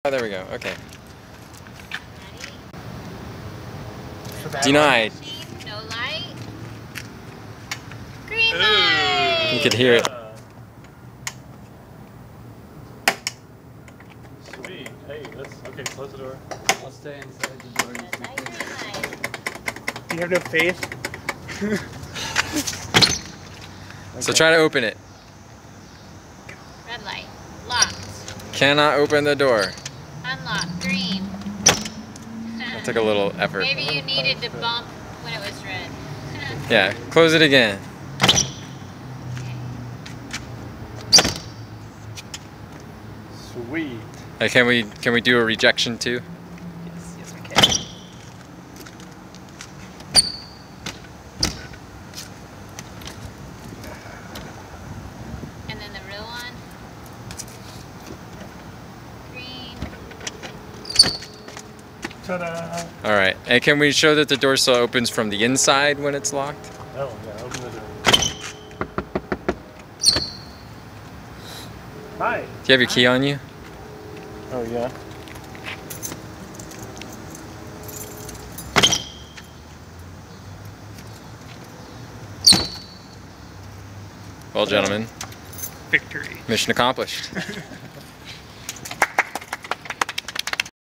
Oh, there we go. Okay. Ready? Denied. No light. Green light. You could hear it. Sweet. Hey, okay, close the door. I'll stay inside the door. Do you have no faith? So try to open it. Red light. Locked. Cannot open the door. Unlocked. Green. That took a little effort. Maybe you needed to bump when it was red. Yeah, close it again. Sweet. Hey, can we do a rejection too? Yes we can. And then the real one. Green. Ta-da! All right. And can we show that the door still opens from the inside when it's locked? Oh, yeah, open the door. Hi. Do you have your key on you? Oh, yeah. Well, gentlemen, Victory. mission accomplished.